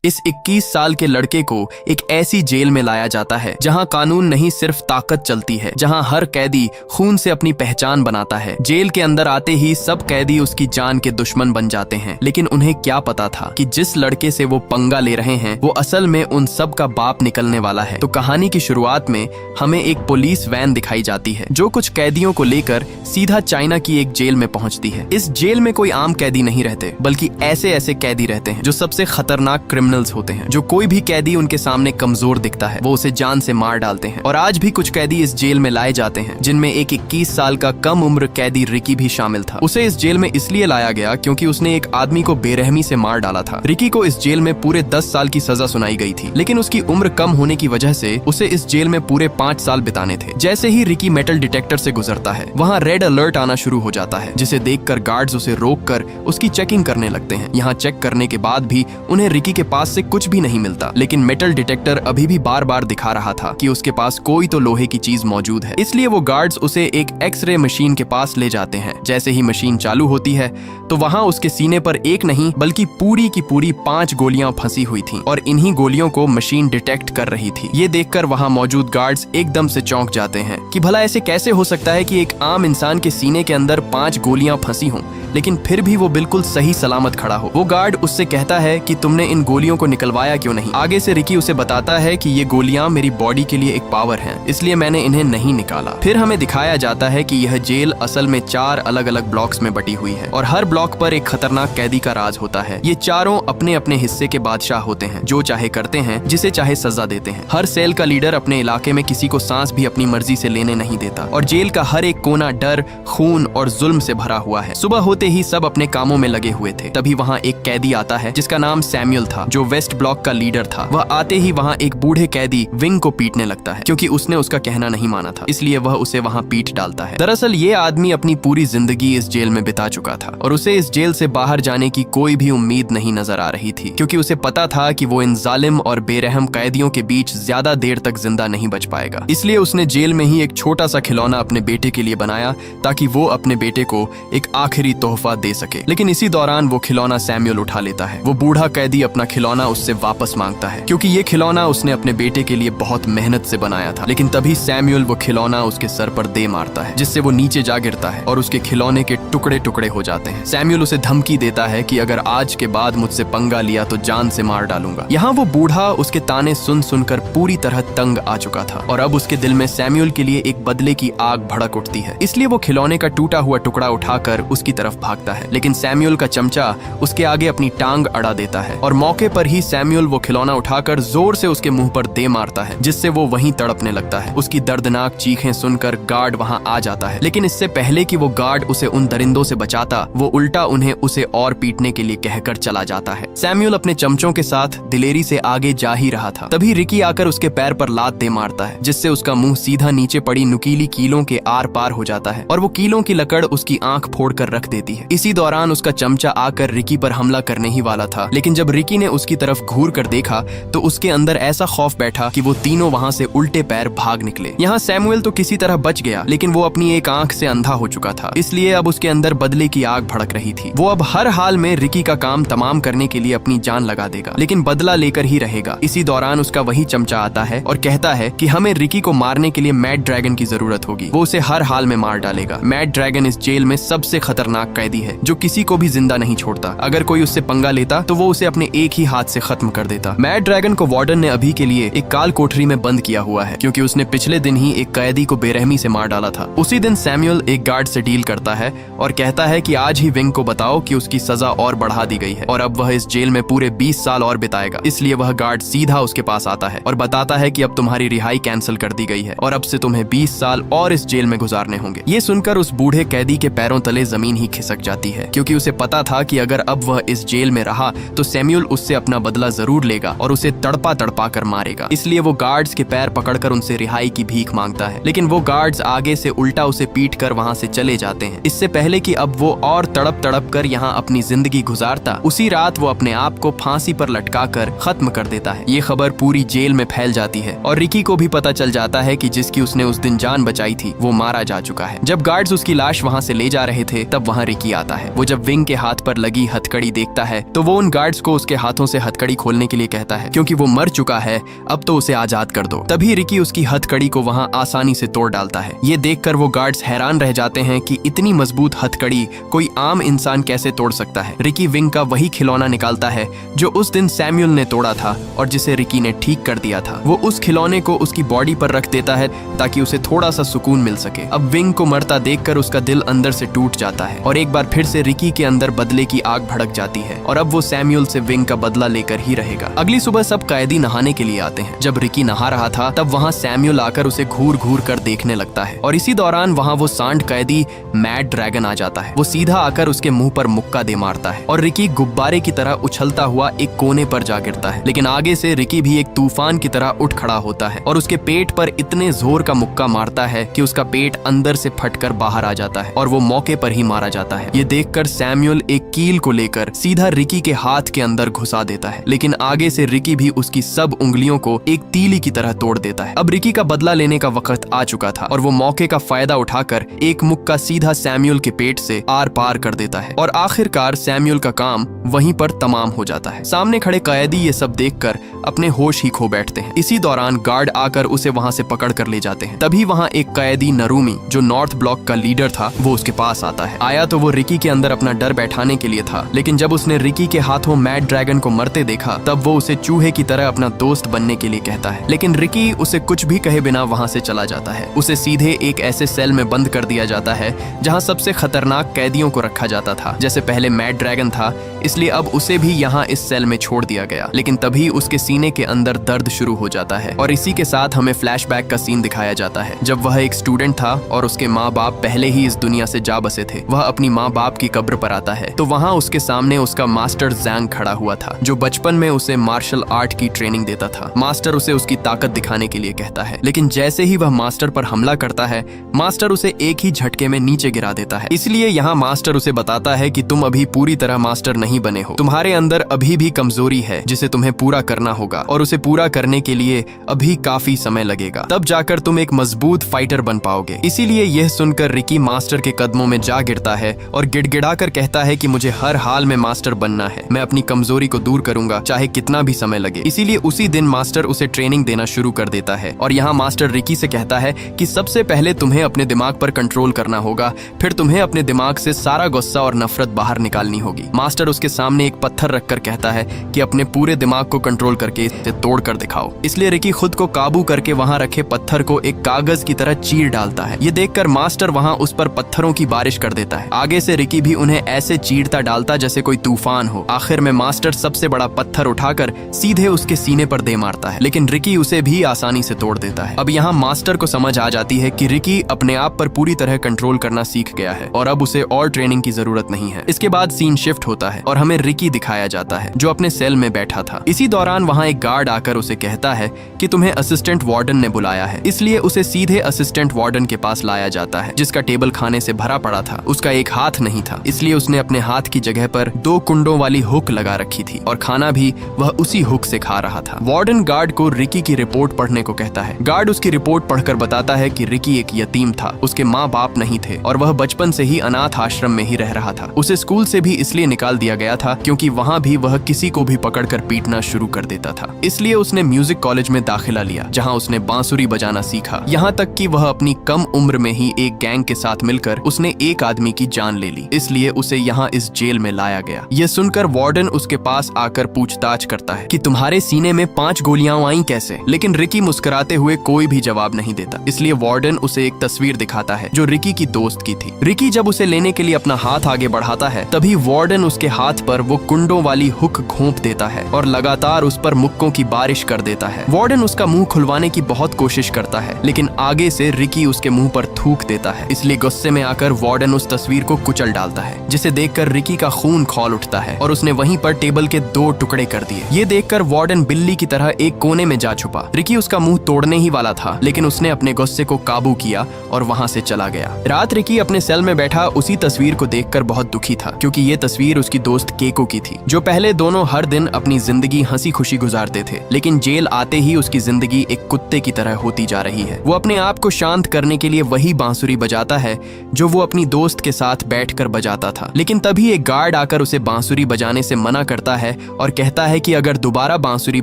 इस 21 साल के लड़के को एक ऐसी जेल में लाया जाता है जहां कानून नहीं सिर्फ ताकत चलती है, जहां हर कैदी खून से अपनी पहचान बनाता है। जेल के अंदर आते ही सब कैदी उसकी जान के दुश्मन बन जाते हैं, लेकिन उन्हें क्या पता था कि जिस लड़के से वो पंगा ले रहे हैं वो असल में उन सब का बाप निकलने वाला है। तो कहानी की शुरुआत में हमें एक पुलिस वैन दिखाई जाती है जो कुछ कैदियों को लेकर सीधा चाइना की एक जेल में पहुंचती है। इस जेल में कोई आम कैदी नहीं रहते, बल्कि ऐसे ऐसे कैदी रहते हैं जो सबसे खतरनाक क्रिमिनल्स होते हैं। जो कोई भी कैदी उनके सामने कमजोर दिखता है वो उसे जान से मार डालते हैं। और आज भी कुछ कैदी इस जेल में लाए जाते हैं, जिनमें एक 21 साल का कम उम्र कैदी रिकी भी शामिल था। उसे इस जेल में इसलिए लाया गया क्योंकि उसने एक आदमी को बेरहमी से मार डाला था। रिकी को इस जेल में पूरे 10 साल की सजा सुनाई गई थी, लेकिन उसकी उम्र कम होने की वजह से उसे इस जेल में पूरे 5 साल बिताने थे। जैसे ही रिकी मेटल डिटेक्टर से गुजरता है, वहाँ रेड अलर्ट आना शुरू हो जाता है, जिसे देखकर गार्ड्स उसे रोककर उसकी चेकिंग करने लगते हैं। यहाँ चेक करने के बाद भी उन्हें रिकी के पास से कुछ भी नहीं मिलता, लेकिन मेटल डिटेक्टर अभी भी बार बार दिखा रहा था कि उसके पास कोई तो लोहे की चीज मौजूद है। इसलिए वो गार्ड्स उसे एक एक्सरे मशीन के पास ले जाते हैं। जैसे ही मशीन चालू होती है तो वहाँ उसके सीने पर एक नहीं बल्कि पूरी की पूरी 5 गोलियां फंसी हुई थीं, और इन्हीं गोलियों को मशीन डिटेक्ट कर रही थी। ये देखकर वहाँ मौजूद गार्ड्स एकदम से चौंक जाते हैं कि भला ऐसे कैसे हो सकता है कि एक आम इंसान के सीने के अंदर 5 गोलियां फंसी हों, लेकिन फिर भी वो बिल्कुल सही सलामत खड़ा हो। वो गार्ड उससे कहता है कि तुमने इन गोलियों को निकलवाया क्यों नहीं। आगे से रिकी उसे बताता है कि ये गोलियां मेरी बॉडी के लिए एक पावर है, इसलिए मैंने इन्हें नहीं निकाला। फिर हमें दिखाया जाता है कि यह जेल असल में 4 अलग अलग ब्लॉक्स में बटी हुई है, और हर ब्लॉक पर एक खतरनाक कैदी का राज होता है। ये चारों अपने अपने हिस्से के बादशाह होते हैं, जो चाहे करते हैं, जिसे चाहे सजा देते हैं। हर सेल का लीडर अपने इलाके में किसी को सांस भी अपनी मर्जी से लेने नहीं देता, और जेल का हर एक कोना डर, खून और जुल्म से भरा हुआ है। सुबह होते ही सब अपने कामों में लगे हुए थे। तभी वहाँ एक कैदी आता है जिसका नाम सैमुअल था, जो वेस्ट ब्लॉक का लीडर था। वह आते ही वहाँ एक बूढ़े कैदी विंग को पीटने लगता है, क्योंकि उसने उसका कहना नहीं माना था, इसलिए वह उसे वहाँ पीट डालता है। दरअसल ये आदमी अपनी पूरी जिंदगी इस जेल में बिता चुका था, और उसे इस जेल से बाहर जाने की कोई भी उम्मीद नहीं नजर आ रही थी, क्योंकि उसे पता था कि वो इन जालिम और बेरहम कैदियों के बीच ज्यादा देर तक जिंदा नहीं बच पाएगा। इसलिए उसने जेल में ही एक छोटा सा खिलौना अपने बेटे के लिए बनाया, ताकि वो अपने बेटे को एक आखिरी तोहफा दे सके। लेकिन इसी दौरान वो खिलौना सैमुअल उठा लेता है। वो बूढ़ा कैदी अपना खिलौना उससे वापस मांगता है, क्योंकि ये खिलौना उसने अपने बेटे के लिए बहुत मेहनत से बनाया था। लेकिन तभी सैमुअल वो खिलौना उसके सर पर दे मारता है, जिससे वो नीचे जा गिरता है और उसके खिलौने के टुकड़े टुकड़े हो जाते हैं। सैमुअल उसे धमकी देता है कि अगर आज के बाद मुझसे पंगा लिया तो जान से मार डालूंगा। यहाँ वो बूढ़ा उसके ताने सुन सुनकर पूरी तरह तंग आ चुका था, और अब उसके दिल में सैमुअल के लिए एक बदले की आग भड़क उठती है। इसलिए वो खिलौने का टूटा हुआ टुकड़ा उठाकर उसकी तरफ भागता है, लेकिन सैमुअल का चमचा उसके आगे अपनी टांग अड़ा देता है, और मौके पर ही सैमुअल वो खिलौना उठाकर जोर से उसके मुंह पर दे मारता है, जिससे वो वहीं तड़पने लगता है। उसकी दर्दनाक चीखें सुनकर गार्ड वहां आ जाता है, लेकिन इससे पहले कि वो गार्ड उसे उन दरिंदों से बचाता, वो उल्टा उन्हें उसे और पीटने के लिए कहकर चला जाता है। सैमुअल अपने चमचों के साथ दिलेरी से आगे जा ही रहा था, तभी रिकी आकर उसके पैर पर लात दे मारता है, जिससे उसका मुंह सीधा नीचे पड़ी नुकीली कीलों के आर पार हो जाता है, और वो कीलों की लकड़ उसकी आंख फोड़कर रख देती है। इसी दौरान उसका चमचा आकर रिकी पर हमला करने ही वाला था, लेकिन जब रिकी ने उसकी तरफ घूर कर देखा तो उसके अंदर ऐसा खौफ बैठा कि वो तीनों वहां से उल्टे पैर भाग निकले। यहाँ सैमुअल तो किसी तरह बच गया, लेकिन वो अपनी एक आंख से अंधा हो चुका था, इसलिए अब उसके अंदर बदले की आग भड़क रही थी। वो अब हर हाल में रिकी का काम तमाम करने के लिए अपनी जान लगा देगा, लेकिन बदला लेकर ही रहेगा। इसी दौरान उसका वही चमचा आता है और कहता है कि हमें रिकी को मारने के लिए मैड ड्रैगन की जरूरत होगी, वो उसे हर हाल में मार डालेगा। मैड ड्रैगन इस जेल में सबसे खतरनाक कैदी है, जो किसी को भी जिंदा नहीं छोड़ता। अगर कोई उससे पंगा लेता तो वो उसे अपने एक ही हाथ से खत्म कर देता। मैड ड्रैगन को वार्डन ने अभी के लिए एक काल कोठरी में बंद किया हुआ है, क्योंकि उसने पिछले दिन ही एक कैदी को बेरहमी से मार डाला था। उसी दिन सैमुअल एक गार्ड से डील करता है और कहता है कि आज ही विंग को बताओ कि उसकी सजा और बढ़ा दी गई है, और अब वह इस जेल में पूरे 20 साल और बिताएगा। इसलिए वह गार्ड सीधा उसके पास आता है और बताता है कि अब तुम्हारी रिहाई कैंसिल कर दी गई है, और अब से तुम्हें 20 साल और इस जेल में गुजारने होंगे। ये सुनकर उस बूढ़े कैदी के पैरों तले जमीन ही खिसक जाती है, क्योंकि उसे पता था कि अगर अब वह इस जेल में रहा तो सैमुअल उससे अपना बदला जरूर लेगा और उसे तड़पा तड़पा कर मारेगा। इसलिए वो गार्ड्स के पैर पकड़कर उनसे रिहाई की भीख मांगता है, लेकिन वो गार्ड्स आगे से उल्टा उसे पीट कर वहाँ से चले जाते हैं। इससे पहले कि अब वो और तड़प तड़प कर यहाँ अपनी जिंदगी गुजारता, उसी रात वो अपने आप को फांसी पर लटका कर खत्म कर देता है। ये खबर पूरी जेल में फैल जाती है, और रिकी को भी पता चल जाता है कि जिसकी उसने उस दिन जान बचाई थी वो मारा जा चुका है। जब गार्ड्स उसकी लाश वहाँ से ले जा रहे थे, तब वहाँ रिकी आता है। वो जब विंग के हाथ पर लगी हथकड़ी देखता है तो वो उन गार्ड्स को उसके हाथों से उसे हथकड़ी खोलने के लिए कहता है क्योंकि वो मर चुका है, अब तो उसे आजाद कर दो। तभी रिकी उसकी हथकड़ी को वहाँ आसानी से तोड़ डालता है। ये देखकर वो गार्ड्स हैरान रह जाते हैं कि इतनी मजबूत हथकड़ी कोई आम इंसान कैसे तोड़ सकता है। रिकी विंग का वही खिलौना निकालता है जो उस दिन सैमुअल ने तोड़ा था और जिसे रिकी ने ठीक कर दिया था। वो उस खिलौने को उसकी बॉडी पर रख देता है ताकि उसे थोड़ा सा सुकून मिल सके। अब विंग को मरता देखकर उसका दिल अंदर से टूट जाता है और एक बार फिर से रिकी के अंदर बदले की आग भड़क जाती है और अब वो सैमुअल से विंग का बदला लेकर ही रहेगा। अगली सुबह सब कैदी नहाने के लिए आते हैं। जब रिकी नहा रहा था तब वहाँ सैमुअल आकर उसे घूर घूर कर देखने लगता है और इसी दौरान वहाँ वो सांड कैदी मैड ड्रैगन आ जाता है। वो सीधा आकर उसके मुंह पर मुक्का दे मारता है और रिकी गुब्बारे की तरह उछलता हुआ एक कोने पर जा गिरता है। लेकिन आगे से रिकी भी एक तूफान की तरह उठ खड़ा होता है और उसके पेट पर इतने जोर का मुक्का मारता है कि उसका पेट अंदर से फटकर बाहर आ जाता है और वो मौके पर ही मारा जाता है। ये देखकर सैमुअल एक कील को लेकर सीधा रिकी के हाथ के अंदर घुसा देता है, लेकिन आगे से रिकी भी उसकी सब उंगलियों को एक तीली की तरह तोड़ देता है। अब रिकी का बदला लेने का वक्त आ चुका था और वो मौके का फायदा उठाकर एक मुक्का सीधा सैमुअल के पेट से आर पार कर देता है और आखिरकार सैमुअल का काम वहीं पर तमाम हो जाता है। सामने खड़े कैदी ये सब देखकर अपने होश ही खो बैठते हैं। इसी दौरान गार्ड आकर उसे वहां से पकड़ कर ले जाते हैं। तभी वहां एक कैदी नरूमी जो नॉर्थ ब्लॉक का लीडर था वो उसके पास आता है। आया तो वो रिकी के अंदर अपना डर बैठाने के लिए था, लेकिन जब उसने रिकी के हाथों मैड ड्रैगन को मरते देखा तब वो उसे चूहे की तरह अपना दोस्त बनने के लिए कहता है। लेकिन रिकी उसे कुछ भी कहे बिना वहां से चला जाता है। उसे सीधे एक ऐसे सेल में बंद कर दिया जाता है जहां सबसे खतरनाक कैदियों को रखा जाता था। जैसे पहले मैड ड्रैगन था, इसलिए अब उसे भी यहाँ इस सेल में छोड़ दिया गया। लेकिन तभी उसके सीने के अंदर दर्द शुरू हो जाता है और इसी के साथ हमें फ्लैशबैक का सीन दिखाया जाता है जब वह एक स्टूडेंट था और उसके माँ बाप पहले ही इस दुनिया से जा बसे थे। वह अपनी माँ बाप की कब्र पर आता है तो वहाँ उसके सामने उसका मास्टर जैंग खड़ा हुआ था जो बचपन में उसे मार्शल आर्ट की ट्रेनिंग देता था। मास्टर उसे उसकी ताकत दिखाने के लिए कहता है, लेकिन जैसे ही वह मास्टर पर हमला करता है मास्टर उसे एक ही झटके में नीचे गिरा देता है। इसलिए यहाँ मास्टर उसे बताता है कि तुम अभी पूरी तरह मास्टर नहीं बने हो, तुम्हारे अंदर अभी भी कमजोरी है जिसे तुम्हें पूरा करना होगा और उसे पूरा करने के लिए अभी काफी समय लगेगा, तब जाकर तुम एक मजबूत फाइटर बन पाओगे। इसीलिए यह सुनकर रिकी मास्टर के कदमों में जा गिरता है और गिड़गिड़ाकर कहता है कि मुझे हर हाल में मास्टर बनना है, मैं अपनी कमजोरी को दूर करूंगा चाहे कितना भी समय लगे। इसीलिए उसी दिन मास्टर उसे ट्रेनिंग देना शुरू कर देता है और यहाँ मास्टर रिकी से कहता है कि सबसे पहले तुम्हें अपने दिमाग पर कंट्रोल करना होगा, फिर तुम्हें अपने दिमाग से सारा गुस्सा और नफरत बाहर निकालनी होगी। मास्टर उसके सामने एक पत्थर रखकर कहता है कि अपने पूरे दिमाग को कंट्रोल करके इसे तोड़ कर दिखाओ। इसलिए रिकी खुद को काबू करके वहाँ रखे पत्थर को एक कागज की तरह चीर डालता है। ये देखकर मास्टर वहाँ उस पर पत्थरों की बारिश कर देता है। आगे से रिकी भी उन्हें ऐसे चीरता डालता जैसे कोई तूफान हो। आखिर में मास्टर सबसे बड़ा पत्थर उठाकर सीधे उसके सीने पर दे मारता है, लेकिन रिकी उसे भी आसानी से तोड़ देता है। अब यहाँ मास्टर को समझ आ जाती है कि रिकी अपने आप पर पूरी तरह कंट्रोल करना सीख गया है और अब उसे और ट्रेनिंग की जरूरत नहीं है। इसके बाद सीन शिफ्ट होता है और हमें रिकी दिखाया जाता है जो अपने सेल में बैठा था। इसी दौरान वहाँ एक गार्ड आकर उसे कहता है कि तुम्हें असिस्टेंट वार्डन ने बुलाया है, इसलिए उसे सीधे असिस्टेंट वार्डन के पास लाया जाता है जिसका टेबल खाने से भरा पड़ा था। उसका एक हाथ नहीं था, इसलिए उसने अपने हाथ की जगह पर 2 कुंडों वाली हुक लगा रखी थी और खाना भी वह उसी हुक से खा रहा था। वार्डन गार्ड को रिकी की रिपोर्ट पढ़ने को कहता है। गार्ड उसकी रिपोर्ट पढ़कर बताता है कि रिकी एक यतीम था, उसके माँ बाप नहीं थे और वह बचपन से ही अनाथ आश्रम में ही रह रहा था। उसे स्कूल से भी इसलिए निकाल दिया गया था क्योंकि वहाँ भी वह किसी को भी पकड़कर पीटना शुरू कर देता था। इसलिए उसने म्यूजिक कॉलेज में दाखिला लिया जहाँ उसने बांसुरी बजाना सीखा, यहाँ तक कि वह अपनी कम उम्र में ही एक गैंग के साथ मिलकर उसने एक आदमी की जान ले ली। इसलिए उसे यहाँ इस जेल में लाया गया। यह सुनकर वार्डन उसके पास आकर पूछताछ करता है कि तुम्हारे सीने में 5 गोलियां आई कैसे, लेकिन रिकी मुस्कुराते हुए कोई भी जवाब नहीं देता। इसलिए वार्डन उसे एक तस्वीर दिखाता है जो रिकी की दोस्त की थी। रिकी जब उसे लेने के लिए अपना हाथ आगे बढ़ाता है तभी वार्डन उसके हाथ पर वो कुंडों वाली हुक घोंप देता है और लगातार उस पर मुक्कों की बारिश कर देता है। वार्डन उसका मुंह खुलवाने की बहुत कोशिश करता है, लेकिन आगे से रिकी उसके मुंह पर थूक देता है। इसलिए गुस्से में आकर वार्डन उस तस्वीर को कुचल डालता है, जिसे देखकर रिकी का खून खौल उठता है और उसने वहीं पर टेबल के 2 टुकड़े कर दिए। ये देखकर वार्डन बिल्ली की तरह एक कोने में जा छुपा। रिकी उसका मुंह तोड़ने ही वाला था, लेकिन उसने अपने गुस्से को काबू किया और वहां से चला गया। रात रिकी अपने सेल में बैठा उसी तस्वीर को देखकर बहुत दुखी था, क्योंकि ये तस्वीर उसकी दोस्त केको की थी, जो पहले दोनों हर दिन अपनी जिंदगी हंसी खुशी गुजारते थे। लेकिन जेल आते ही उसकी जिंदगी एक कुत्ते की तरह होती जा रही है। वो अपने आप को शांत करने के लिए वही बांसुरी बजाता है जो वो अपनी दोस्त के साथ बैठकर बजाता था। लेकिन तभी एक गार्ड आकर उसे बांसुरी बजाने से मना करता है और कहता है कि अगर दोबारा बांसुरी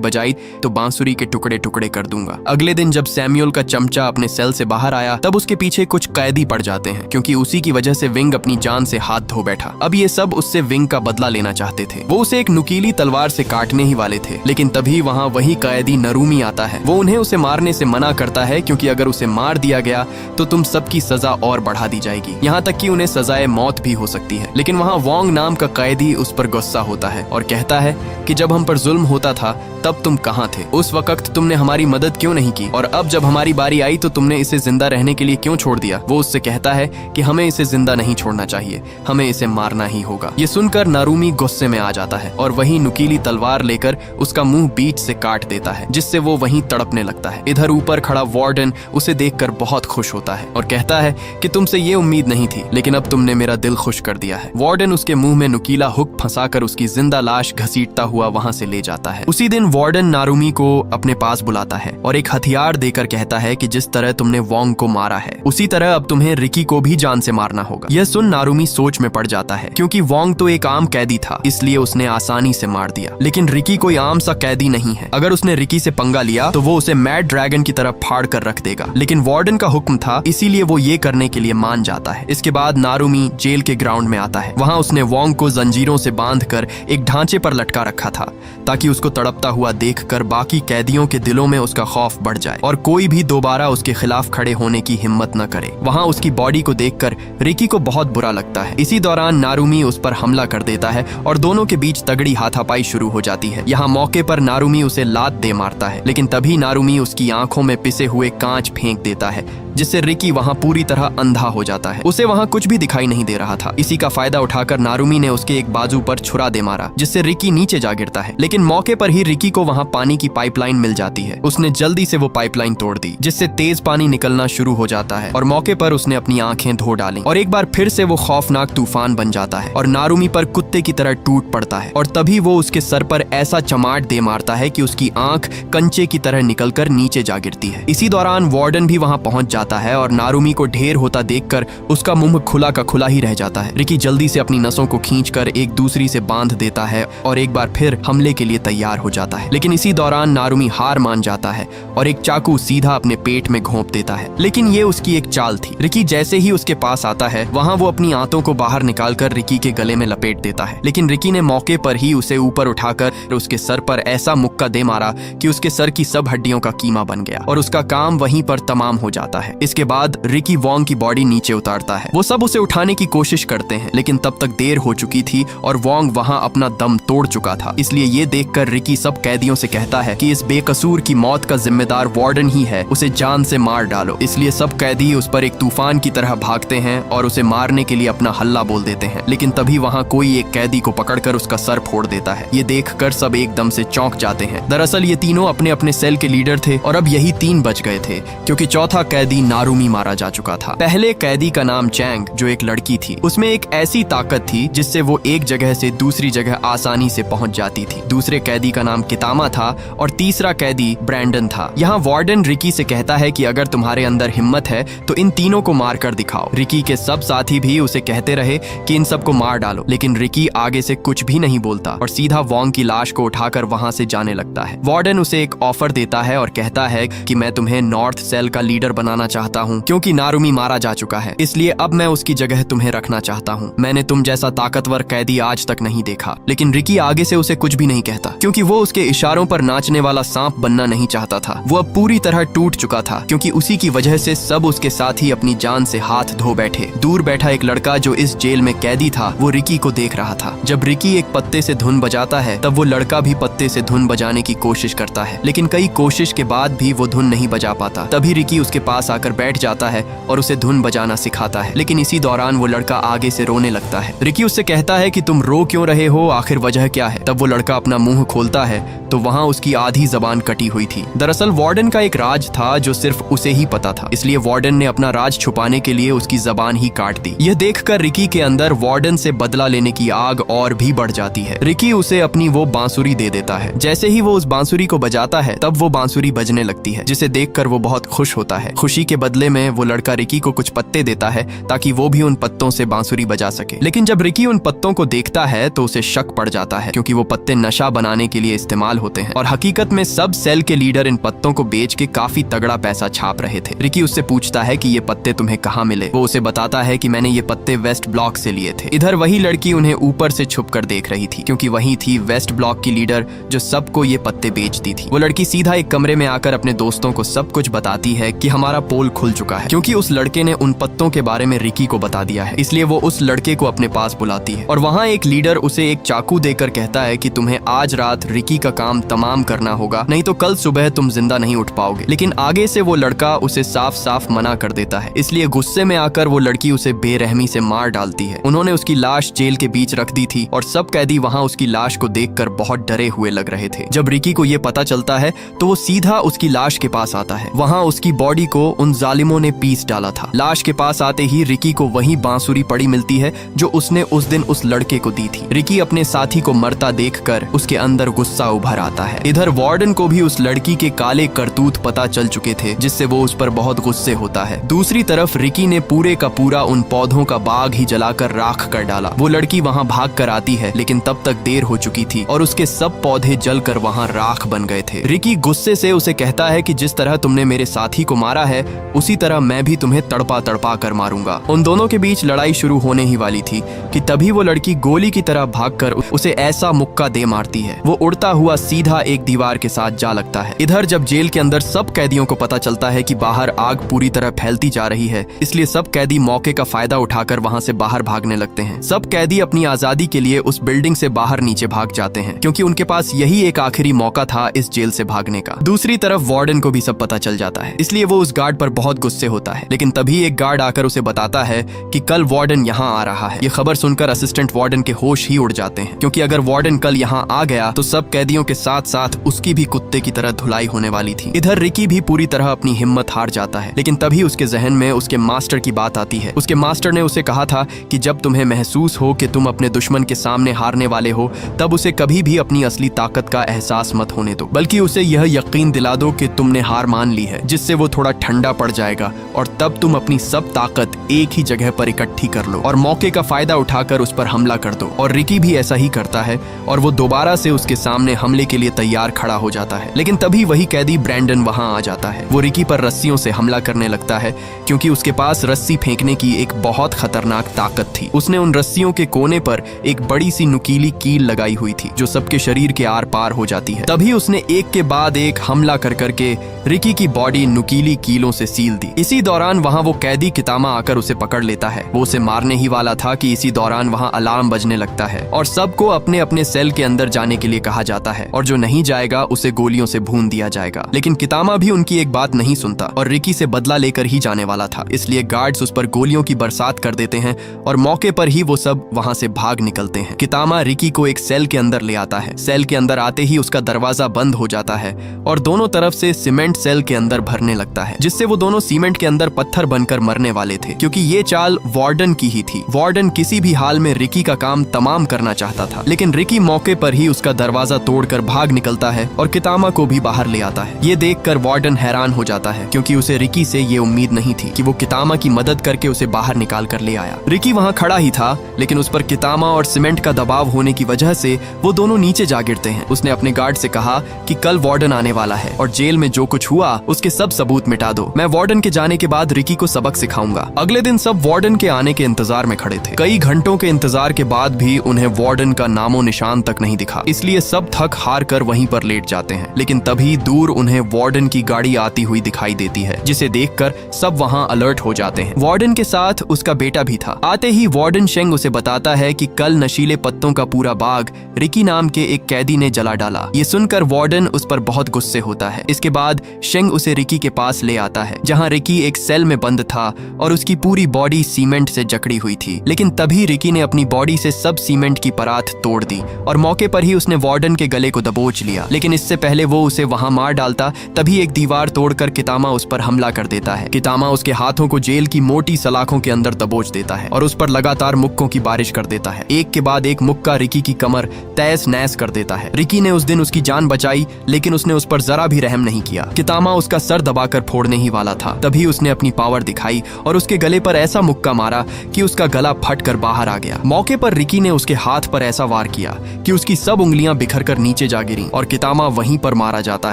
बजाई तो बांसुरी के टुकड़े टुकड़े कर दूंगा। अगले दिन जब सैमुअल का चमचा अपने सेल से बाहर आया तब उसके पीछे कुछ कैदी पड़ जाते हैं, क्योंकि उसी की वजह से विंग अपनी जान से हाथ धो बैठा। अब ये सब उससे विंग का बदला लेना चाहते थे। वो उसे एक नुकीली तलवार से काटने ही वाले थे, लेकिन तभी वहाँ वही कैदी नरूमी आता है। वो उन्हें उसे मारने से मना करता है, क्योंकि अगर उसे मार दिया गया तो तुम सबकी सजा और बढ़ा दी जाएगी, यहाँ तक कि उन्हें सजाए मौत भी हो सकती है। लेकिन वहाँ वोंग नाम का कैदी उस पर गुस्सा होता है और कहता है कि जब हम पर जुल्म होता था तब तुम कहाँ थे? उस वक्त तुमने हमारी मदद क्यों नहीं की? और अब जब हमारी बारी आई तो तुमने इसे जिंदा रहने के लिए क्यों छोड़ दिया? वो उससे कहता है कि हमें इसे जिंदा नहीं छोड़ना चाहिए, हमें इसे मारना ही होगा। ये सुनकर नारुमी गुस्से में आ जाता है और वही नुकीली तलवार लेकर उसका मुंह बीच से काट देता है, जिससे वो वहीं तड़पने लगता है। इधर ऊपर खड़ा वार्डन उसे देखकर बहुत खुश होता है और कहता है कि तुमसे ये उम्मीद नहीं थी, लेकिन अब तुमने मेरा दिल खुश कर दिया है। वार्डन उसके मुंह में नुकीला हुक फंसाकर उसकी जिंदा लाश घसीटता हुआ वहां से ले जाता है। उसी दिन वार्डन नारुमी को अपने पास बुलाता है और एक हथियार देकर कहता है कि जिस तरह तुमने वोंग को मारा है उसी तरह अब तुम्हें रिकी को भी जान से मारना होगा। यह सुन नारुमी सोच में पड़ जाता है, क्योंकि वोंग तो एक आम कैदी था, इसलिए उसने आसानी से मार दिया। लेकिन रिकी कोई आम सा कैदी नहीं है। अगर उसने रिकी से पंगा लिया तो वो उसे मैड ड्रैगन की तरह फाड़ कर रख देगा। लेकिन वार्डन का हुक्म था, इसीलिए वो ये करने के लिए मान जाता है। इसके बाद नारुमी जेल के ग्राउंड में आता है। वहाँ उसने वोंग को जंजीरों से बांधकर एक ढांचे पर लटका रखा था, ताकि उसको तड़पता हुआ देखकर बाकी कैदियों के दिलों में उसका खौफ बढ़ जाए और कोई भी दोबारा उसके खिलाफ खड़े होने की हिम्मत न करे। वहाँ उसकी बॉडी को देखकर रिकी को बहुत बुरा लगता है। इसी दौरान नारुमी उस पर हमला कर देता है और दोनों के बीच तगड़ी हाथापाई शुरू हो जाती है। यहाँ मौके पर नारुमी उसे लात दे मारता है, लेकिन तभी नारुमी उसकी आंखों में पिसे हुए कांच फेंक देता है, जिससे रिकी वहाँ पूरी तरह अंधा हो जाता है। उसे वहाँ कुछ भी दिखाई नहीं दे रहा था। इसी का फायदा उठाकर नारुमी ने उसके एक बाजू पर छुरा दे मारा, जिससे रिकी नीचे जा गिरता है। लेकिन मौके पर ही रिकी को वहाँ पानी की पाइपलाइन मिल जाती है। उसने जल्दी से वो पाइपलाइन तोड़ दी, जिससे तेज पानी निकलना शुरू हो जाता है और मौके पर उसने अपनी आंखें धो डाली और एक बार फिर से वो खौफनाक तूफान बन जाता है और नारुमी पर कुत्ते की तरह टूट पड़ता है। और तभी वो उसके सर पर ऐसा चमाट दे मारता है कि उसकी आंख कंचे की तरह निकलकर नीचे जा गिरती है। इसी दौरान वार्डन भी वहाँ पहुंच जाता है और नारुमी को ढेर होता देखकर उसका मुंह खुला का खुला ही रह जाता है। रिकी जल्दी से अपनी नसों को खींचकर एक दूसरी से बांध देता है और एक बार फिर हमले के लिए तैयार हो जाता है। लेकिन इसी दौरान नारुमी हार मान जाता है और एक चाकू सीधा अपने पेट में घोंप देता है। लेकिन ये उसकी एक चाल थी। रिकी जैसे ही उसके पास आता है, वहाँ वो अपनी आंतों को बाहर निकालकर रिकी के गले में लपेट देता है। लेकिन रिकी ने मौके पर ही उसे ऊपर उठाकर उसके सर पर ऐसा मुक्का दे मारा कि उसके सर की सब हड्डियों का कीमा बन गया और उसका काम वहीं पर तमाम हो जाता है। इसके बाद रिकी वोंग की बॉडी नीचे उतारता है। वो सब उसे उठाने की कोशिश करते हैं, लेकिन तब तक देर हो चुकी थी और वोंग वहाँ अपना दम तोड़ चुका था। इसलिए ये देखकर रिकी सब कैदियों से कहता है कि इस बेकसूर की मौत का जिम्मेदार वार्डन ही है, उसे जान से मार डालो। इसलिए सब कैदी उस पर एक तूफान की तरह भागते हैं और उसे मारने के लिए अपना हल्ला बोल देते हैं। लेकिन तभी वहाँ कोई एक कैदी को पकड़कर उसका सर फोड़ देता है। ये देखकर सब एकदम से चौंक जाते हैं। दरअसल ये तीनों अपने अपने सेल के लीडर थे और अब यही 3 बच गए थे, क्योंकि चौथा कैदी नारुमी मारा जा चुका था। पहले कैदी का नाम चैंग, जो एक लड़की थी, उसमें एक ऐसी ताकत थी जिससे वो एक जगह से दूसरी जगह आसानी से पहुंच जाती थी। दूसरे कैदी का नाम कितामा था और तीसरा कैदी ब्रैंडन था। यहाँ वार्डन रिकी से कहता है कि अगर तुम्हारे अंदर हिम्मत है तो इन तीनों को मार कर दिखाओ। रिकी के सब साथी भी उसे कहते रहे कि इन सबको मार डालो, लेकिन रिकी आगे से कुछ भी नहीं बोलता और सीधा वोंग की लाश को उठाकर वहाँ से जाने लगता है। वार्डन उसे एक ऑफर देता है और कहता है कि मैं तुम्हें नॉर्थ सेल का लीडर बनाना चाहता हूँ, क्योंकि नारुमी मारा जा चुका है, इसलिए अब मैं उसकी जगह तुम्हें रखना चाहता हूँ। मैंने तुम जैसा ताकतवर कैदी आज तक नहीं देखा। लेकिन रिकी आगे से उसे कुछ भी नहीं कहता, क्योंकि वो उसके इशारों पर नाचने वाला सांप बनना नहीं चाहता था। वो अब पूरी तरह टूट चुका था, क्योंकि उसी की वजह से सब उसके साथ ही अपनी जान से हाथ धो बैठे। दूर बैठा एक लड़का जो इस जेल में कैदी था, वो रिकी को देख रहा था। जब रिकी एक पत्ते से धुन बजाता है, तब वो लड़का भी पत्ते से धुन बजाने की कोशिश करता है, लेकिन कई कोशिश के बाद भी वो धुन नहीं बजा पाता। तभी रिकी उसके पास आकर बैठ जाता है और उसे धुन बजाना सिखाता है। लेकिन इसी दौरान वो लड़का आगे से रोने लगता है। रिकी उससे कहता है कि तुम रो क्यों रहे हो, आखिर वजह क्या है? तब वो लड़का अपना मुंह खोलता है तो वहाँ उसकी आधी जबान कटी हुई थी। दरअसल वार्डन का एक राज था जो सिर्फ उसे ही पता था, इसलिए वार्डन ने अपना राज छुपाने के लिए उसकी जबान ही काट दी। यह देखकर रिकी के अंदर वार्डन से बदला लेने की आग और भी बढ़ जाती है। रिकी उसे अपनी वो बांसुरी दे देता है। जैसे ही वो उस बांसुरी को बजाता है, तब वो बांसुरी बजने लगती है, जिसे देखकर वो बहुत खुश होता है। खुशी के बदले में वो लड़का रिकी को कुछ पत्ते देता है ताकि वो भी उन पत्तों से बांसुरी बजा सके। लेकिन जब रिकी उन पत्तों को देखता है तो उसे शक पड़ जाता है क्योंकि वो पत्ते नशा बनाने के लिए इस्तेमाल होते हैं और हकीकत में सब सेल के लीडर इन पत्तों को बेच के काफी तगड़ा पैसा छाप रहे थे। रिकी उससे पूछता है कि ये पत्ते तुम्हें कहाँ मिले। वो उसे बताता है कि मैंने ये पत्ते वेस्ट ब्लॉक से लिए थे। इधर वही लड़की उन्हें ऊपर से छुपकर देख रही थी क्योंकि वही थी वेस्ट ब्लॉक की लीडर जो सबको ये पत्ते बेचती थी। वो लड़की सीधा एक कमरे में आकर अपने दोस्तों को सब कुछ बताती है कि हमारा पोल खुल चुका है क्योंकि उस लड़के ने उन पत्तों के बारे में रिकी को बता दिया है। इसलिए वो उस लड़के को अपने पास बुलाती है और वहाँ एक लीडर उसे एक चाकू देकर कहता है कि तुम्हें आज रात रिकी का काम तमाम करना होगा, नहीं तो कल सुबह तुम जिंदा नहीं उठ पाओगे। लेकिन आगे से वो लड़का उसे साफ साफ मना कर देता है। इसलिए गुस्से में आकर वो लड़की उसे बेरहमी से मार डालती है। उन्होंने उसकी लाश जेल के बीच रख दी थी और सब कैदी वहाँ उसकी लाश को देखकर बहुत डरे हुए लग रहे थे। जब रिकी को ये पता चलता है तो वो सीधा उसकी लाश के पास आता है। वहाँ उसकी बॉडी को उन जालिमों ने पीस डाला था। लाश के पास आते ही रिकी को वही बांसुरी पड़ी मिलती है जो उसने उस दिन उस लड़के को दी थी। रिकी अपने साथी को मरता देखकर उसके अंदर गुस्सा उभर आता है। इधर वार्डन को भी उस लड़की के काले करतूत पता चल चुके थे जिससे वो उस पर बहुत गुस्से होता है। दूसरी तरफ रिकी ने पूरे का पूरा उन पौधों का बाग ही जलाकर राख कर डाला। वो लड़की वहाँ भाग कर आती है लेकिन तब तक देर हो चुकी थी और उसके सब पौधे जलकर वहाँ राख बन गए थे। रिकी गुस्से से उसे कहता है कि जिस तरह तुमने मेरे साथी को मारा है उसी तरह मैं भी तुम्हें तड़पा तड़पा कर मारूंगा। उन दोनों के बीच लड़ाई शुरू होने ही वाली थी कि तभी वो लड़की गोली की तरह भागकर उसे ऐसा मुक्का दे मारती है। वो उड़ता हुआ सीधा एक दीवार के साथ जा लगता है। इधर जब जेल के अंदर सब कैदियों को पता चलता है कि बाहर आग पूरी तरह फैलती जा रही है, इसलिए सब कैदी मौके का फायदा उठाकर वहां से बाहर भागने लगते हैं। सब कैदी अपनी आजादी के लिए उस बिल्डिंग से बाहर नीचे भाग जाते हैं क्योंकि उनके पास यही एक आखिरी मौका था इस जेल से भागने का। दूसरी तरफ वार्डन को भी सब पता चल जाता है, इसलिए वो उस गार्ड पर बहुत गुस्से होता है। लेकिन तभी एक गार्ड आकर उसे बताता है कि कल वार्डन यहाँ आ रहा है। ये खबर सुनकर असिस्टेंट वार्डन के होश ही उड़ जाते हैं क्योंकि अगर वार्डन कल यहाँ आ गया तो सब कैदियों के साथ साथ उसकी भी कुत्ते की तरह धुलाई होने वाली थी। इधर रिकी भी पूरी तरह अपनी हिम्मत हार जाता है लेकिन तभी उसके जहन में उसके मास्टर की बात आती है। उसके मास्टर ने उसे कहा था कि जब तुम्हें महसूस हो कि तुम अपने दुश्मन के सामने हारने वाले हो तब उसे कभी भी अपनी असली ताकत का एहसास मत होने दो, बल्कि उसे यह यकीन दिला दो कि तुमने हार मान ली है, जिससे वो थोड़ा ठंडा पड़ जाएगा और तब तुम अपनी सब ताकत एक ही जगह पर इकट्ठी कर लो और मौके का फायदा उठाकर उस पर हमला कर दो। और रिकी भी ऐसा ही करता है और वो दोबारा से उसके सामने हमले के लिए तैयार खड़ा हो जाता है। लेकिन तभी वही कैदी ब्रैंडन वहां आ जाता है। वो रिकी पर रस्सियों से हमला करने लगता है क्योंकि उसके पास रस्सी फेंकने की एक बहुत खतरनाक ताकत थी। उसने उन रस्सियों के कोने पर एक बड़ी सी नुकीली कील लगाई हुई थी जो सबके शरीर के आर पार हो जाती है। तभी उसने एक के बाद एक हमला कर करके रिकी की बॉडी नुकीली कीलों से सील दी। इसी दौरान वहाँ वो कैदी कितामा आकर उसे पकड़ लेता है। वो उसे मारने ही वाला था कि इसी दौरान वहाँ अलार्म बजने लगता है और सबको अपने अपने सेल के अंदर जाने के लिए कहा जाता है और जो नहीं जाएगा उसे गोलियों से भून दिया जाएगा। लेकिन कितामा भी उनकी एक बात नहीं सुनता और रिकी से बदला लेकर ही जाने वाला था, इसलिए गार्ड्स उस पर गोलियों की बरसात कर देते हैं और मौके पर ही वो सब वहाँ से भाग निकलते हैं। कितामा रिकी को एक सेल के अंदर ले आता है। सेल के अंदर आते ही उसका दरवाजा बंद हो जाता है और दोनों तरफ से सीमेंट सेल के अंदर भरने लगता है, जिससे वो दोनों सीमेंट के अंदर पत्थर बनकर मरने वाले थे क्योंकि ये चाल वार्डन की ही थी। वार्डन किसी भी हाल में रिकी का काम तमाम करना चाहता था, लेकिन रिकी मौके पर ही उसका दरवाजा तोड़कर भाग निकलता है और कितामा को भी बाहर ले आता है। ये देखकर वार्डन हैरान हो जाता है क्योंकि उसे रिकी से ये उम्मीद नहीं थी कि वो कितामा की मदद करके उसे बाहर निकाल कर ले आया। रिकी वहाँ खड़ा ही था लेकिन उस पर कितामा और सीमेंट का दबाव होने की वजह से वो दोनों नीचे जा गिरते हैं। उसने अपने गार्ड से कहा कि कल वार्डन आने वाला है और जेल में जो कुछ हुआ उसके सब सबूत मिटा दो। मैं वार्डन के जाने के बाद रिकी को सबक सिखाऊंगा। अगले दिन सब वार्डन के आने के इंतजार में खड़े थे। कई घंटों के इंतजार के बाद भी उन्हें वार्डन का नामो निशान तक नहीं दिखा, इसलिए सब थक हार कर वहीं पर लेट जाते हैं। लेकिन तभी दूर उन्हें वार्डन की गाड़ी आती हुई दिखाई देती है, जिसे देखकर सब वहां अलर्ट हो जाते हैं। वार्डन के साथ उसका बेटा भी था। आते ही वार्डन शेंग उसे बताता है कि कल नशीले पत्तों का पूरा बाग रिकी नाम के एक कैदी ने जला डाला। ये सुनकर वार्डन उस पर बहुत गुस्से होता है। इसके बाद शेंग उसे रिकी के पास ले आता है जहाँ रिकी एक सेल में बंद था और उसकी पूरी बॉडी सीमेंट से जकड़ी हुई थी। लेकिन तभी रिकी ने अपनी बॉडी से सब सीमेंट की परात तोड़ दी और मौके पर ही उसने वार्डन के गले को दबोच लिया। लेकिन इससे पहले वो उसे वहां मार डालता तभी एक दीवार तोड़कर कितामा उस पर हमला कर देता है। कितामा उसके हाथों को जेल की मोटी सलाखों के अंदर दबोच देता है और उस पर लगातार मुक्कों की बारिश कर देता है। एक के बाद एक मुक्का रिकी की कमर तहस नहस कर देता है। रिकी ने उस दिन उसकी जान बचाई लेकिन उसने उस पर जरा भी रहम नहीं किया। कितामा उसका सर दबाकर फोड़ने ही वाला था, तभी उसने अपनी पावर दिखाई और उसके गले पर ऐसा मुक्का मारा कि उसका गला फट कर बाहर आ गया। मौके पर रिकी ने उसके हाथ पर ऐसा वार किया कि उसकी सब उंगलियां बिखर कर नीचे जा गिरी और कितामा वहीं पर मारा जाता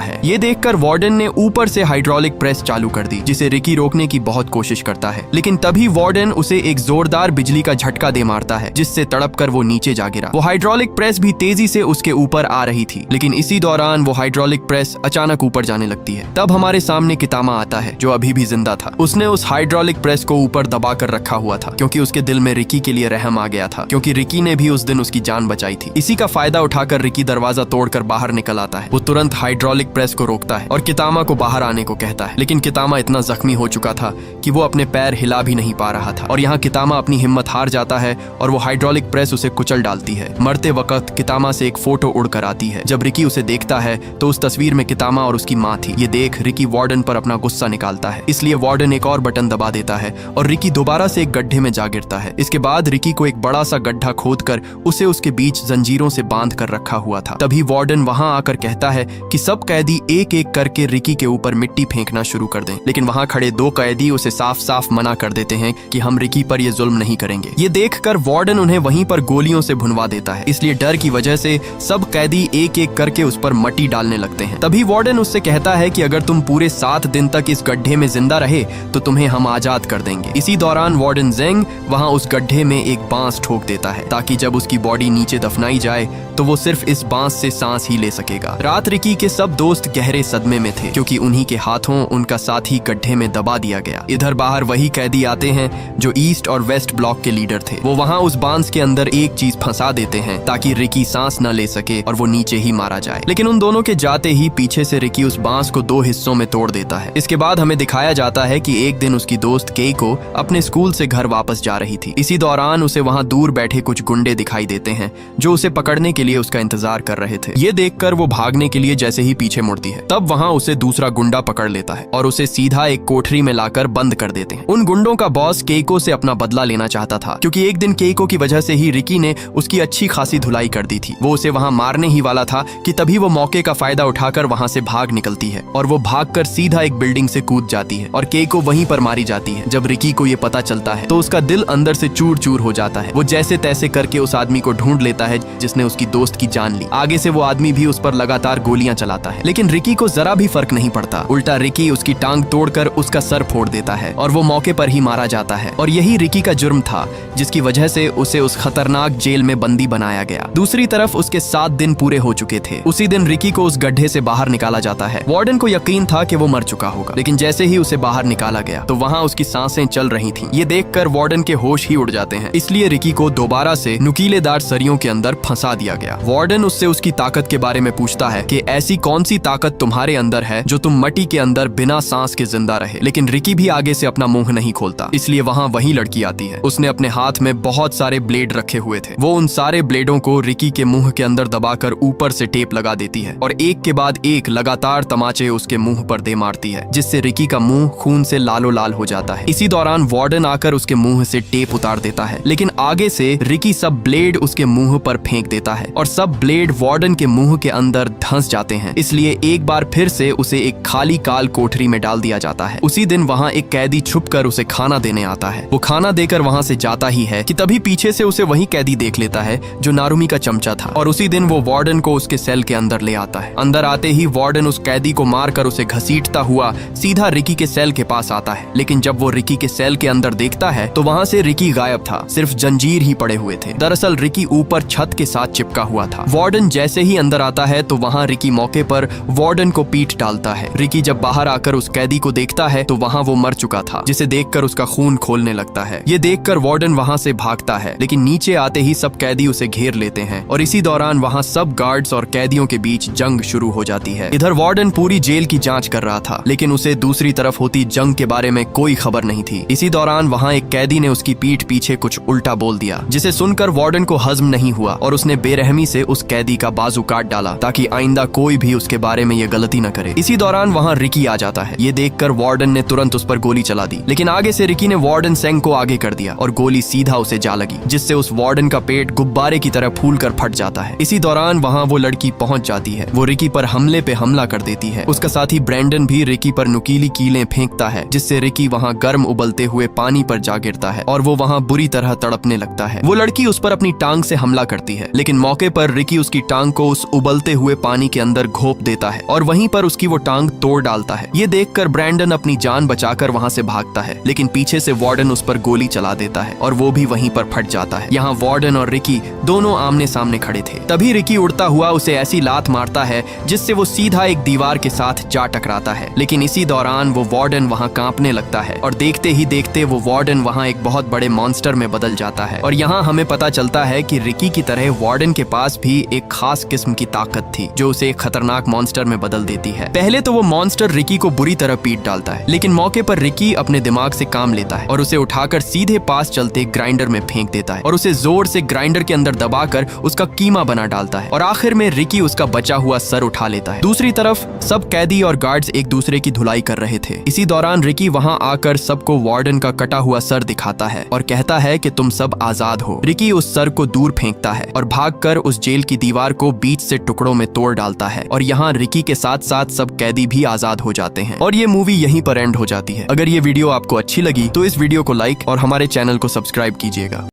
है। ये देखकर वार्डन ने ऊपर से हाइड्रोलिक प्रेस चालू कर दी, जिसे रिकी रोकने की बहुत कोशिश करता है, लेकिन तभी वार्डन उसे एक जोरदार बिजली का झटका दे मारता है, जिससे तड़प कर वो नीचे जा गिरा। वो हाइड्रोलिक प्रेस भी तेजी से उसके ऊपर आ रही थी, लेकिन इसी दौरान वो हाइड्रोलिक प्रेस अचानक ऊपर जाने लगती है। तब हमारे सामने कितामा आता है, जो अभी भी जिंदा था। उसने उस हाइड्रोलिक प्रेस को ऊपर दबा कर रखा हुआ था, क्योंकि उसके दिल में रिकी के लिए रहम आ गया था, क्योंकि रिकी ने भी उस दिन उसकी जान बचाई थी। इसी का फायदा उठाकर रिकी दरवाजा तोड़कर बाहर निकल आता है। वो तुरंत हाइड्रोलिक प्रेस को रोकता है और कितामा को बाहर आने को कहता है, लेकिन कितामा इतना जख्मी हो चुका था कि वो अपने पैर हिला भी नहीं पा रहा था। और यहाँ कितामा अपनी हिम्मत हार जाता है और वो हाइड्रोलिक प्रेस उसे कुचल डालती है। मरते वक्त कितामा से एक फोटो उड़कर आती है। जब रिकी उसे देखता है तो उस तस्वीर में कितामा और उसकी माँ थी। ये देख रिकी वार्डन पर अपना गुस्सा निकालता है, इसलिए वार्डन एक और बटन दबा देता है और रिकी दोबारा से एक गड्ढे में जा गिरता है। इसके बाद रिकी को एक बड़ा सा गड्ढा खोदकर उसे उसके बीच जंजीरों से बांध कर रखा हुआ था। तभी वार्डन वहां आकर कहता है कि सब कैदी एक एक करके रिकी के ऊपर मिट्टी फेंकना शुरू कर दें, लेकिन वहां खड़े 2 कैदी उसे साफ साफ मना कर देते हैं कि हम रिकी पर ये जुल्म नहीं करेंगे। ये देखकर वार्डन उन्हें वहीं पर गोलियों से भुनवा देता है, इसलिए डर की वजह से सब कैदी एक एक करके उस पर मट्टी डालने लगते हैं। तभी वार्डन उससे कहता है कि अगर तुम पूरे 7 दिन तक इस गड्ढे में जिंदा रहे तो तुम्हें हम आजाद कर देंगे। इसी दौरान वार्डन जेंग वहां उस गड्ढे में एक बांस ठोक देता है, ताकि जब उसकी बॉडी नीचे दफनाई जाए तो वो सिर्फ इस बांस से सांस ही ले सकेगा। रात रिकी के सब दोस्त गहरे सदमे में थे, क्योंकि उन्हीं के हाथों उनका साथी गड्ढे में दबा दिया गया। इधर बाहर वही कैदी आते हैं जो ईस्ट और वेस्ट ब्लॉक के लीडर थे। वो वहां उस बांस के अंदर एक चीज फंसा देते हैं ताकि रिकी सांस न ले सके और वो नीचे ही मारा जाए। लेकिन उन दोनों के जाते ही पीछे से रिकी उस बांस को 2 हिस्सों में तोड़ देता है। इसके बाद हमें दिखाया जाता है कि एक दिन उसकी दोस्त केइको अपने स्कूल से घर वापस जा रही थी। इसी दौरान उसे वहां दूर बैठे कुछ गुंडे दिखाई देते हैं जो उसे पकड़ने के लिए उसका इंतजार कर रहे थे। ये देखकर वो भागने के लिए जैसे ही पीछे मुड़ती है, तब वहां उसे दूसरा गुंडा पकड़ लेता है और उसे सीधा एक कोठरी में लाकर बंद कर देते हैं। उन गुंडों का बॉस केइको से अपना बदला लेना चाहता था, क्योंकि एक दिन केइको की वजह से ही रिकी ने उसकी अच्छी खासी धुलाई कर दी थी। वो उसे वहां मारने ही वाला था कि तभी वो मौके का फायदा उठाकर वहां से भाग निकलती है और वो भागकर सीधा एक बिल्डिंग से कूद जाती है और केइको वहीं पर मारी जाती है। जब रिकी को ये पता चलता है तो उसका दिल अंदर से चूर चूर हो जाता है। वो जैसे तैसे करके उस आदमी को ढूंढ लेता है जिसने उसकी दोस्त की जान ली। आगे से वो आदमी भी उस पर लगातार गोलियां चलाता है, लेकिन रिकी को जरा भी फर्क नहीं पड़ता। उल्टा रिकी उसकी टांग तोड़कर उसका सर फोड़ देता है और वो मौके पर ही मारा जाता है। और यही रिकी का जुर्म था, जिसकी वजह से उसे उस खतरनाक जेल में बंदी बनाया गया। दूसरी तरफ उसके 7 दिन पूरे हो चुके थे। उसी दिन रिकी को उस गड्ढे से बाहर निकाला जाता है। वार्डन को यकीन था कि वो मर चुका होगा, लेकिन जैसे ही उसे बाहर निकाला गया तो वहां उसकी सांसें चल रही थीं। ये देखकर वार्डन के होश ही उड़ जाते हैं, इसलिए रिकी को दोबारा से नुकीलेदार सरियों के अंदर फंसा दिया गया। वार्डन उससे उसकी ताकत के बारे में पूछता है कि ऐसी कौन सी ताकत तुम्हारे अंदर है जो तुम मट्टी के अंदर बिना सांस के जिंदा रहे। लेकिन रिकी भी आगे से अपना मुंह नहीं खोलता, इसलिए वहां वही लड़की आती है। उसने अपने हाथ में बहुत सारे ब्लेड रखे हुए थे। वो उन सारे ब्लेडों को रिकी के मुंह के अंदर दबाकर ऊपर से टेप लगा देती है और एक के बाद एक लगातार तमाचे उसके मुंह पर दे मारती है, जिससे रिकी का मुंह खून से लालो लाल हो जाता है। इसी दौरान वार्डन आकर उसके मुंह से टेप उतार देता है, लेकिन आगे से रिकी सब ब्लेड उसके मुंह पर फेंक देता है और सब ब्लेड वार्डन के मुंह के अंदर धंस जाते हैं। इसलिए एक बार फिर से उसे एक खाली काल कोठरी में डाल दिया जाता है। उसी दिन वहां एक कैदी छुपकर उसे खाना देने आता है। वो खाना देकर वहां से जाता ही है कि तभी पीछे से उसे वही कैदी देख लेता है जो नारुमी का चमचा था और उसी दिन वो वार्डन को उसके सेल के अंदर ले आता है। अंदर आते ही वार्डन उस कैदी को मारकर उसे घसीटता हुआ सीधा रिकी के सेल के पास आता है, लेकिन जब वो रिकी के सेल के अंदर देखता है तो वहां से रिकी गायब था, सिर्फ जंजीर ही पड़े हुए थे। दरअसल रिकी ऊपर छत के साथ चिपका हुआ था। वार्डन जैसे ही अंदर आता है तो वहां रिकी मौके पर वार्डन को पीट डालता है। रिकी जब बाहर आकर उस कैदी को देखता है तो वहां वो मर चुका था, जिसे देखकर उसका खून खोलने लगता है। ये देखकर वार्डन वहां से भागता है, लेकिन नीचे आते ही सब कैदी उसे घेर लेते हैं और इसी दौरान वहां सब गार्ड्स और कैदियों के बीच जंग शुरू हो जाती है। इधर वार्डन पूरी जेल की जांच कर रहा था, लेकिन उसे दूसरी तरफ होती जंग के बारे में कोई खबर नहीं थी। इसी दौरान वहां एक कैदी ने उसकी पीठ पीछे कुछ उल्टा बोल दिया, जिसे सुनकर वार्डन को हजम नहीं हुआ और उसने बेरहमी से उस कैदी का बाजू काट डाला ताकि आइंदा कोई भी उसके बारे में ये गलती न करे। इसी दौरान वहां रिकी आ जाता है। ये देखकर वार्डन ने तुरंत उस पर गोली चला दी, लेकिन आगे से रिकी ने वार्डन सेंग को आगे कर दिया और गोली सीधा उसे जा लगी, जिससे उस वार्डन का पेट गुब्बारे की तरह फूलकर फट जाता है। इसी दौरान वहां वो लड़की पहुंच जाती है। वो रिकी पर हमले पे हमला कर देती है। उसका साथी ब्रैंडन भी रिकी पर नुकीली कीलें फेंकता है, जिससे रिकी वहां गर्म उबलते हुए पानी पर जा गिरता है और वो वहां बुरी तरह तड़पने लगता है। वो लड़की उस पर अपनी टांग से हमला करती है, लेकिन मौके पर रिकी उसकी टांग को उस उबलते हुए पानी के अंदर घोंप देता है और वहीं पर उसकी वो टांग तोड़ डालता है। ये देखकर ब्रैंडन अपनी जान बचाकर वहां से भागता है, लेकिन पीछे से वार्डन उस पर गोली चला देता है और वो भी वहीं पर फट जाता है। यहाँ वार्डन और रिकी दोनों आमने सामने खड़े थे। तभी रिकी उड़ता हुआ उसे ऐसी लात मारता है जिससे वो सीधा एक दीवार के साथ जा टकराता है, लेकिन इसी दौरान वो वार्डन वहां कांपने लगता है और देखते ही देखते वो वार्डन वहां एक बहुत बड़े मॉन्स्टर में बदल जाता है। और यहाँ हमें पता चलता है कि रिकी की तरह वार्डन के पास भी एक खास किस्म की ताकत थी जो उसे एक खतरनाक मॉन्स्टर में बदल देती है। पहले तो वो मॉन्स्टर रिकी को बुरी तरह पीट डालता है, लेकिन मौके पर रिकी अपने दिमाग से काम लेता है और उसे उठाकर सीधे पास चलते ग्राइंडर में फेंक देता है और उसे जोर से ग्राइंडर के अंदर दबाकर उसका कीमा बना डालता है और आखिर में रिकी उसका बचा हुआ सर उठा लेता है। दूसरी तरफ सब कैदी और गार्ड्स एक दूसरे की धुलाई कर रहे थे। इसी दौरान रिकी वहां आकर सबको वार्डन का कटा हुआ सर दिखाता है और कहता है कि तुम सब आजाद हो। रिकी उस सर को दूर फेंकता है और भागकर उस जेल की दीवार को बीच से टुकड़ों में तोड़ डालता है और यहाँ रिकी के साथ साथ सब कैदी भी आजाद हो जाते हैं और ये मूवी यहीं पर एंड हो जाती है। अगर ये वीडियो आपको अच्छी लगी तो इस वीडियो को लाइक और हमारे चैनल को सब्सक्राइब कीजिएगा।